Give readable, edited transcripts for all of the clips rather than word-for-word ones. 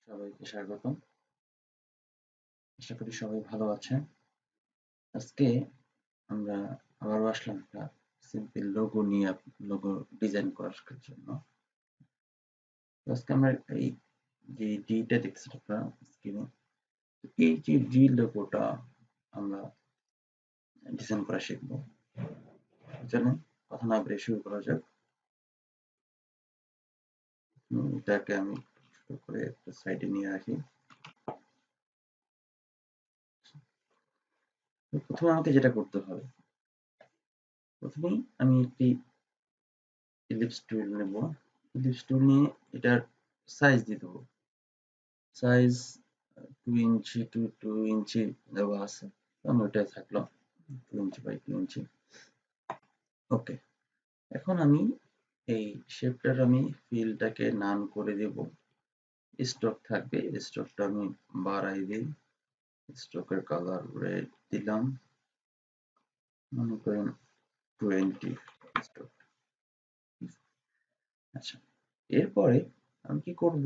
সবাইকে স্বাগতম। আশা করি সবাই ভালো আছেন। আজকে আমরা আবারও আসলাম একটা সিম্পল লোগো ডিজাইন করার জন্য। আজকে আমরা এই যে ডিটা দেখছেন আপনারা স্ক্রিনে, এই যে ডি লোগোটা আমরা ডিজাইন করা শিখবো। চলেন কথা না বলে শুরু করা যাক। এটাকে আমি ছোট করে একটা সাইডে নিয়ে রাখি। প্রথমে আমাকে যেটা করতে হবে, প্রথমেই আমি একটি ইলিপস টুল নেব। ইলিপস টুল নিয়ে এটার সাইজ দিয়ে দেবো। সাইজ 2 ইঞ্চি টু 2 ইঞ্চি দেওয়া আছে, আমি ওটাই থাকলো 2 ইঞ্চি বাই 2 ইঞ্চি। ওকে, এখন আমি এই শেপটার আমি ফিলটাকে নান করে দেব। স্ট্রোক থাকবে, স্ট্রোকটা আমি বাড়াই দিই। স্ট্রোকের কালার রেড দিলাম, মনে করেন 20 স্ট্রোক। আচ্ছা, এরপরে আমি কি করব,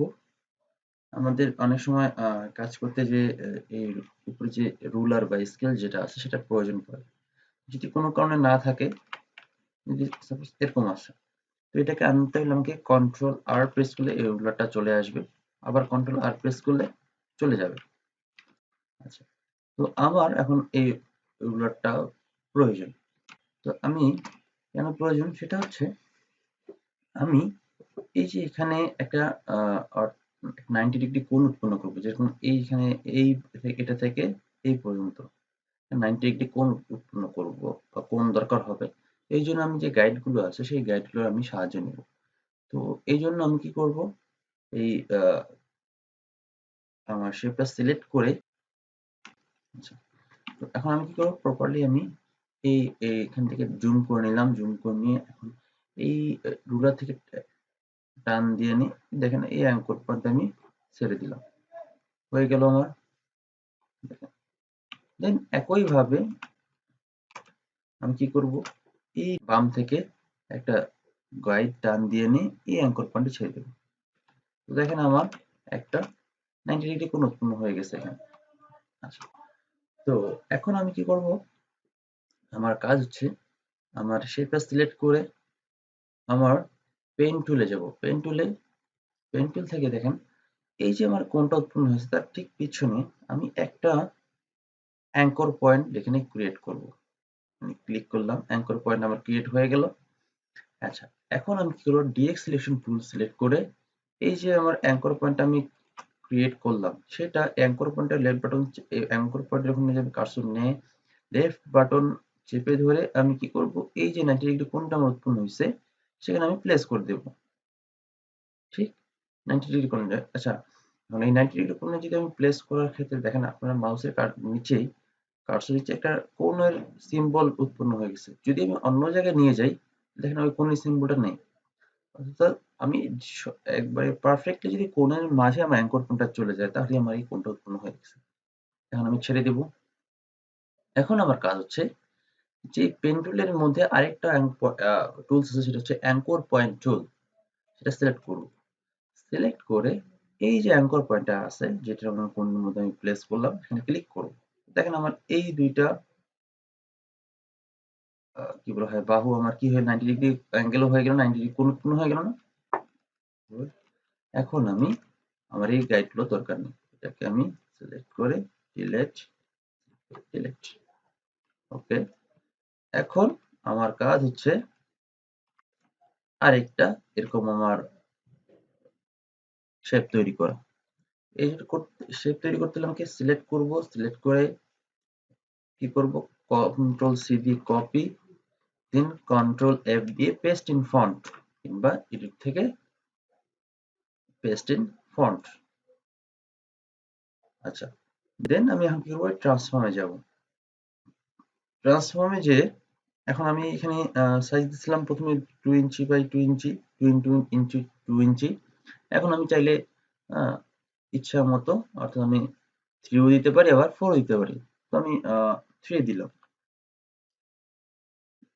আমাদের অনেক সময় কাজ করতে যে এই উপরে যে রুলার বা স্কেল যেটা আছে সেটা প্রয়োজন পড়ে। যদি কোনো কারণে না থাকে, যদি সাপোজ এরকম আসে, তো এটাকে আনতে হলে আমাকে কন্ট্রোল আর প্রেস করলে এই রুলারটা চলে আসবে, আবার কন্ট্রোল আর প্রেস করলে চলে যাবে। আচ্ছা, তো আমার এখন এই রুলারটা প্রয়োজন। তো আমি কেন প্রয়োজন সেটা হচ্ছে, আমি এই যে এখানে একটা 90 ডিগ্রি কোণ উৎপন্ন করবো, যেরকম এইখানে এই এটা থেকে এই পর্যন্ত 90 ডিগ্রি কোণ উৎপন্ন করব বা কোণ দরকার হবে। এই জন্য আমি যে গাইড গুলো আছে সেই গাইড গুলোর আমি সাহায্য নেব। তো এই জন্য আমি কি করব, এই আমার শেপটা সিলেক্ট করে, আচ্ছা, তো এখন আমি কি করব, প্রপারলি আমি এই এখান থেকে জুম করে নিলাম। জুম করে নিয়ে এখন এই রুলার থেকে টান দিয়ে নিয়ে দেখেন এই অ্যাঙ্কর পয়েন্ট আমি ছেড়ে দিলাম, হয়ে গেল আমার। দেখেন, দেন একইভাবে আমি কি করব, এই বাম থেকে একটা গাইড টান দিয়ে নিয়ে এই অ্যাঙ্কর পয়েন্টে ছেড়ে দেব। তো দেখেন আমার একটা 90 ডিগ্রি কোণ উৎপন্ন হয়ে গেছে এখানে। আচ্ছা, তো এখন আমি কি করব, আমার কাজ হচ্ছে আমার শেপটা সিলেক্ট করে আমার পেন টুলে যাব। পেন টুল থেকে দেখেন এই যে আমার কোণটা উৎপন্ন হয়েছে তার ঠিক পিছনে আমি একটা অ্যাঙ্কর পয়েন্ট এখানে ক্রিয়েট করব। আমি ক্লিক করলাম, অ্যাঙ্কর পয়েন্ট আমার ক্রিয়েট হয়ে গেল। আচ্ছা, এখন আমি কি করব, ডিরেক্ট সিলেকশন টুল সিলেক্ট করে এই যে আমার অ্যাঙ্কর পয়েন্ট আমি ক্রিয়েট করলাম সেটা অ্যাঙ্কর পয়েন্টের লেফট বাটন, অ্যাঙ্কর পয়েন্টের ওখানে আমি কার্সর নিয়ে লেফট বাটন চেপে ধরে আমি কি করব, এই যে 90 ডিগ্রি কোণটা আমার উৎপন্ন হয়েছে সেখানে আমি প্লেস করে দেব। ঠিক 90 ডিগ্রি কোণে। আচ্ছা, এখন এই 90 ডিগ্রি কোণে যদি আমি প্লেস করার ক্ষেত্রে দেখেন আপনার মাউসের নিচেই কার্সর নিচে একটা কোণের সিম্বল উৎপন্ন হয়ে গেছে। যদি আমি অন্য জায়গায় নিয়ে যাই দেখেন ওই কোণের সিম্বলটা নেই। অর্থাৎ আমি একবারে পারফেক্টলি যদি কোণের মাঝে আমার অ্যাঙ্কর পয়েন্টটা চলে যায় তাহলে আমার এই কোণটা উৎপন্ন হয়ে গেছে। এখন আমি ছেড়ে দেব। এখন আমার কাজ হচ্ছে যে পেন টুলের মধ্যে আরেকটা টুলস আছে, সেটা হচ্ছে অ্যাঙ্কর পয়েন্ট টুল। সেটা সিলেক্ট করব। সিলেক্ট করে এই যে অ্যাঙ্কর পয়েন্টটা আছে যেটা আমার কোণের মধ্যে আমি প্লেস করলাম এখানে ক্লিক করব। দেখেন আমার এই দুইটা কি বলা হয় বাহু আমার কি হয় 90 ডিগ্রি অ্যাঙ্গেলও হয়ে গেল, 90 ডিগ্রি কোণ উৎপন্ন হয়ে গেল না? এখন আমি আমার এই গাইডগুলো দরকার নেই, এটাকে আমি সিলেক্ট করে ডিলিট, ডিলিট। ওকে, এখন আমার কাজ হচ্ছে আরেকটা এরকম আমার শেপ তৈরি করা। এই শেপ তৈরি করতে হলে আমাকে সিলেক্ট করব, সিলেক্ট করে কি করব, কন্ট্রোল সি দিয়ে কপি, দেন কন্ট্রোল এফ দিয়ে পেস্ট ইন ফন্ট, কিংবা এডিট থেকে পেস্ট ইন ফন্ট। আচ্ছা, দেন আমি এখন কি করবো, ট্রান্সফর্মে যাব। ট্রান্সফর্মে যে এখন আমি এখানে সাইজ দিছিলাম প্রথমে 2 ইঞ্চি বাই 2 ইঞ্চি, 2 ইঞ্চি 2 ইঞ্চি। এখন আমি চাইলে ইচ্ছা মতো, অর্থাৎ আমি 3ও দিতে পারি আবার 4ও দিতে পারি। তো আমি 3 দিলাম,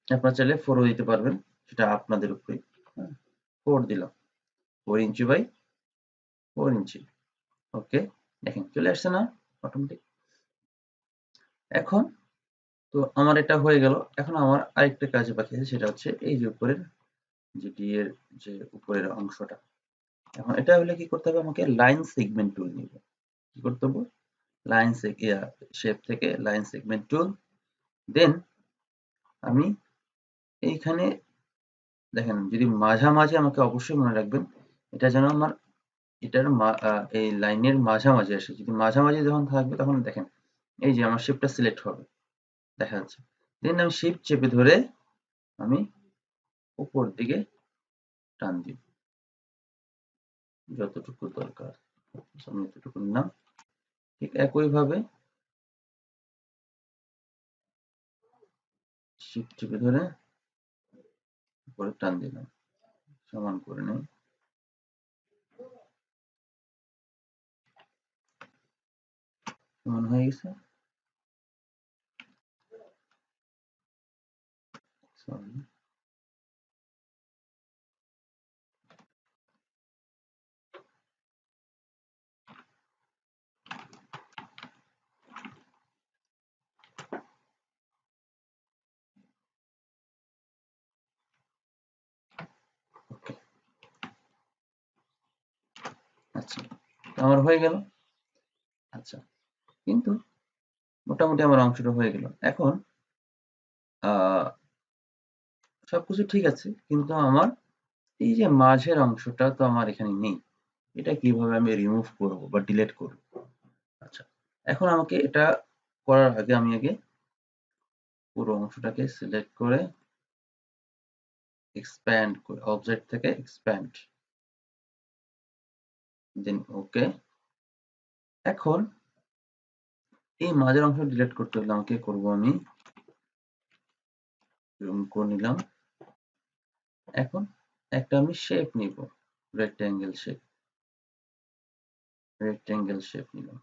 আপনারা চাইলে 4ও দিতে পারবেন, সেটা আপনাদের উপরে। 4 দিলাম, 4 ইঞ্চি বাই 4 ইঞ্চি। ওকে, দেখেন চলে আসছে না অটোমেটিক। এখন তো আমার এটা হয়ে গেল। এখন আমার আরেকটা কাজ বাকি আছে, সেটা হচ্ছে এই যে উপরের যেটি এর যে উপরের অংশটা। এখন এটা হলে কি করতে হবে, আমাকে লাইন সেগমেন্ট টুল নিব। কি করতে হবে, লাইন শেপ থেকে লাইন সেগমেন্ট টুল, দেন আমি এইখানে দেখেন যদি মাঝামাঝি, আমাকে অবশ্যই মনে রাখবেন এটা যেন আমার এই লাইনের মাঝামাঝি আসে। যদি মাঝামাঝি যখন থাকবে তখন দেখেন এই যে আমার শেপটা সিলেক্ট হবে, দেখা যাচ্ছে। দেন আমি শিফট চেপে ধরে আমি উপর দিকে টান দিব যতটুকু দরকার। আমি এতটুকু নিলাম। ঠিক একইভাবে শিফট চেপে ধরে উপরে টান দিলাম, সমান করে নেই। সমান হয়ে গেছে। সরি, ওকে। আচ্ছা, তো আমার হয়ে গেল। আচ্ছা, কিন্তু মোটামুটি আমার অংশটা হয়ে গেল। এখন আহ সবকিছু ঠিক আছে, কিন্তু আমার এই যে মাঝের অংশটা তো আমার এখানে নেই। এটা কিভাবে আমি রিমুভ করব বা ডিলিট করব? আচ্ছা, এখন আমাকে এটা করার আগে আমি আগে পুরো অংশটাকে সিলেক্ট করে এক্সপ্যান্ড করে, অবজেক্ট থেকে এক্সপ্যান্ড, দেন ওকে। এখন এই মাঝের অংশ ডিলিট করতে হলে আমাকে করব আমি জুম করে নিলাম। এখন একটা আমি শেপ নিব, রেক্টেঙ্গেল শেপ, রেক্টেঙ্গেল শেপ নিলাম।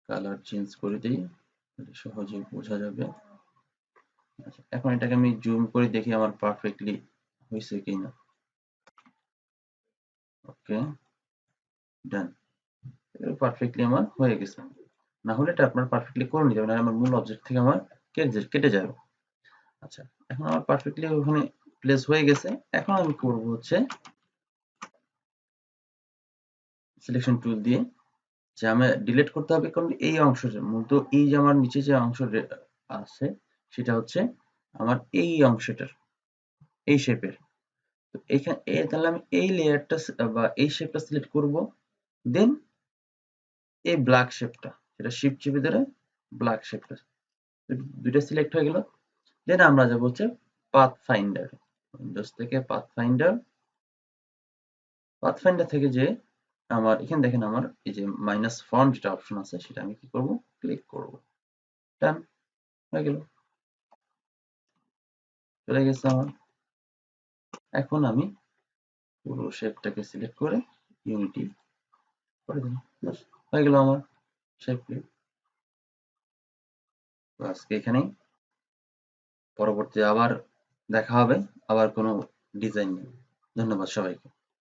কালার চেঞ্জ করে দিই, সহজে বোঝা যাবে। আচ্ছা, এখন এটাকে আমি জুম করে দেখি আমার পারফেক্টলি হয়েছে কিনা। ওকে, ডান। পারফেক্টলি আমার হয়ে গেছে। না হলে এটা আপনার পারফেক্টলি করে নিতে হবে, না আমার মূল অবজেক্ট থেকে আমার কেটে যাবে। আচ্ছা, এখন আমার পারফেক্টলি ওখানে প্লেস হয়ে গেছে। এখন আমি করব হচ্ছে সিলেকশন টুল দিয়ে যে আমি ডিলিট করতে হবে, কারণ এই অংশটা মূলত এই যে আমার নিচে যে অংশ আছে সেটা হচ্ছে আমার এই অংশটার, এই শেপের। তো এইখানে তাহলে আমি এই লেয়ারটা বা এই শেপটা সিলেক্ট করব। দেন এই ব্ল্যাক শেপটা, সেটা শিফট চেপে ধরে ব্ল্যাক শেপটা, দুইটা সিলেক্ট হয়ে গেল। দেন আমরা যাব হচ্ছে পাথ ফাইন্ডার, উইন্ডোজ থেকে পাথ ফাইন্ডার, পাথ ফাইন্ডার থেকে যে আমার এখানে দেখেন আমার এই যে মাইনাস ফন্ট যেটা অপশন আছে সেটা আমি কি করব, ক্লিক করব। ডান, হয়ে গেল, চলে গেছে আমার। এখন আমি পুরো শেপটাকে সিলেক্ট করে ইউনিটি করে দিলাম, ব্যাস হয়ে গেল আমার শেপ ক্লিক। তো আজকে এখানেই, পরবর্তী আবার দেখা হবে আবার কোনো ডিজাইন নিয়ে। ধন্যবাদ সবাইকে।